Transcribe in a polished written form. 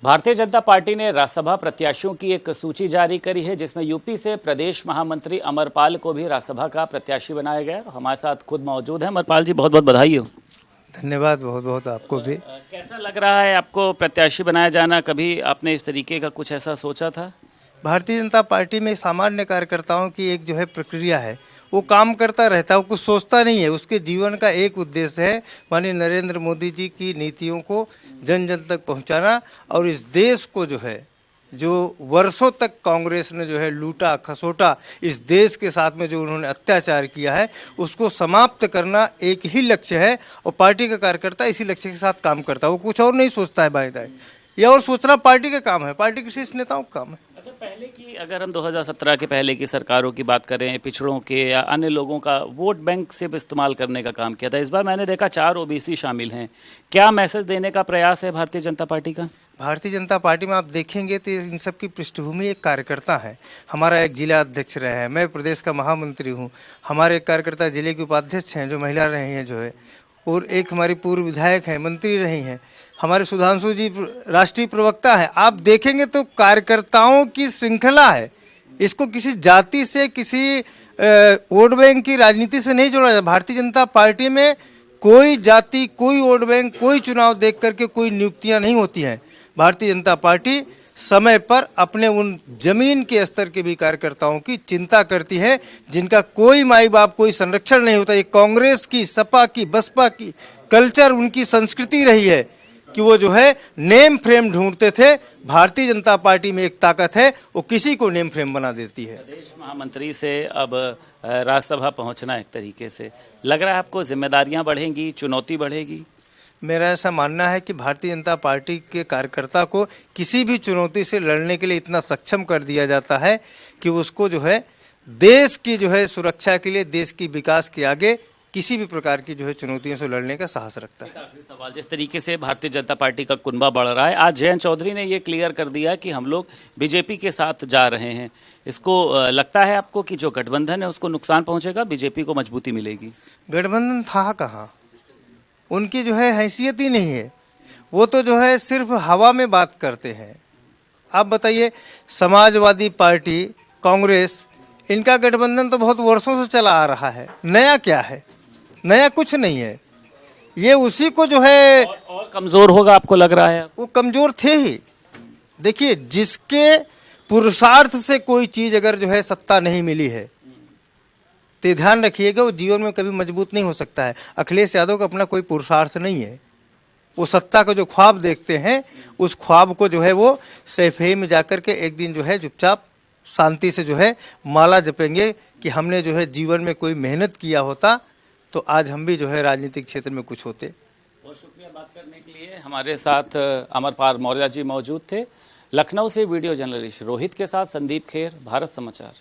Bharatiya Janata party ने राज्यसभा प्रत्याशियों की एक सूची जारी करी है, जिसमें यूपी से प्रदेश महामंत्री अमरपाल को भी राज्यसभा का प्रत्याशी बनाया गया। हमारे साथ खुद मौजूद हैं। अमरपाल जी, बहुत बहुत बधाई हो। धन्यवाद, बहुत बहुत आपको भी। कैसा लग रहा है आपको प्रत्याशी बनाया जाना? कभी आपने इस तरीके का कुछ ऐसा सोचा था? भारतीय जनता पार्टी में सामान्य कार्यकर्ताओं की एक जो है प्रक्रिया है, वो काम करता रहता है, वो कुछ सोचता नहीं है। उसके जीवन का एक उद्देश्य है माननीय नरेंद्र मोदी जी की नीतियों को जन जन तक पहुंचाना, और इस देश को जो है, जो वर्षों तक कांग्रेस ने जो है लूटा खसोटा, इस देश के साथ में जो उन्होंने अत्याचार किया है, उसको समाप्त करना एक ही लक्ष्य है। और पार्टी का कार्यकर्ता इसी लक्ष्य के साथ काम करता है, वो कुछ और नहीं सोचता है बाएं दाएं। ये और सोचना पार्टी का काम है, पार्टी के शीर्ष नेताओं का काम है। अच्छा, पहले की अगर हम 2017 के पहले की सरकारों की बात करें, पिछड़ों के या अन्य लोगों का वोट बैंक सिर्फ इस्तेमाल करने का काम किया था। इस बार मैंने देखा 4 ओबीसी शामिल हैं। क्या मैसेज देने का प्रयास है भारतीय जनता पार्टी का? भारतीय जनता पार्टी में आप देखेंगे तो इन सब की पृष्ठभूमि एक कार्यकर्ता है। हमारा एक जिला अध्यक्ष रहे हैं, मैं प्रदेश का महामंत्री हूँ। हमारे एक कार्यकर्ता जिले के उपाध्यक्ष हैं जो महिला रही हैं जो है, और एक हमारी पूर्व विधायक हैं, मंत्री रही हैं। हमारे सुधांशु जी राष्ट्रीय प्रवक्ता है। आप देखेंगे तो कार्यकर्ताओं की श्रृंखला है। इसको किसी जाति से, किसी वोट बैंक की राजनीति से नहीं जोड़ा जाए। भारतीय जनता पार्टी में कोई जाति, कोई वोट बैंक, कोई चुनाव देख करके कोई नियुक्तियां नहीं होती हैं। भारतीय जनता पार्टी समय पर अपने उन जमीन के स्तर के भी कार्यकर्ताओं की चिंता करती है, जिनका कोई माई बाप, कोई संरक्षण नहीं होता। ये कांग्रेस की, सपा की, बसपा की कल्चर, उनकी संस्कृति रही है कि वो जो है नेम फ्रेम ढूंढते थे। भारतीय जनता पार्टी में एक ताकत है, वो किसी को नेम फ्रेम बना देती है। प्रदेश महामंत्री से अब राज्यसभा पहुंचना, एक तरीके से लग रहा है आपको जिम्मेदारियां बढ़ेंगी, चुनौती बढ़ेगी? मेरा ऐसा मानना है कि भारतीय जनता पार्टी के कार्यकर्ता को किसी भी चुनौती से लड़ने के लिए इतना सक्षम कर दिया जाता है कि उसको जो है देश की जो है सुरक्षा के लिए, देश की विकास के आगे किसी भी प्रकार की जो है चुनौतियों से लड़ने का साहस रखता है। आखिरी सवाल, जिस तरीके से भारतीय जनता पार्टी का कुनबा बढ़ रहा है, आज जयंत चौधरी ने ये क्लियर कर दिया कि हम लोग बीजेपी के साथ जा रहे हैं। इसको लगता है आपको कि जो गठबंधन है उसको नुकसान पहुंचेगा, बीजेपी को मजबूती मिलेगी? गठबंधन था कहाँ, उनकी जो है हैसियत ही नहीं है। वो तो जो है सिर्फ हवा में बात करते हैं। आप बताइए, समाजवादी पार्टी, कांग्रेस, इनका गठबंधन तो बहुत वर्षों से चला आ रहा है। नया क्या है? नया कुछ नहीं है। ये उसी को जो है और कमजोर होगा आपको लग रहा है? वो कमजोर थे ही। देखिए, जिसके पुरुषार्थ से कोई चीज अगर जो है सत्ता नहीं मिली है, तो ध्यान रखिएगा वो जीवन में कभी मजबूत नहीं हो सकता है। अखिलेश यादव का अपना कोई पुरुषार्थ नहीं है। वो सत्ता का जो ख्वाब देखते हैं, उस ख्वाब को जो है वो सैफई में जाकर के एक दिन जो है चुपचाप शांति से जो है माला जपेंगे कि हमने जो है जीवन में कोई मेहनत किया होता तो आज हम भी जो है राजनीतिक क्षेत्र में कुछ होते। बहुत शुक्रिया बात करने के लिए। हमारे साथ अमरपाल मौर्य जी मौजूद थे। लखनऊ से वीडियो जर्नलिस्ट रोहित के साथ संदीप खेर, भारत समाचार।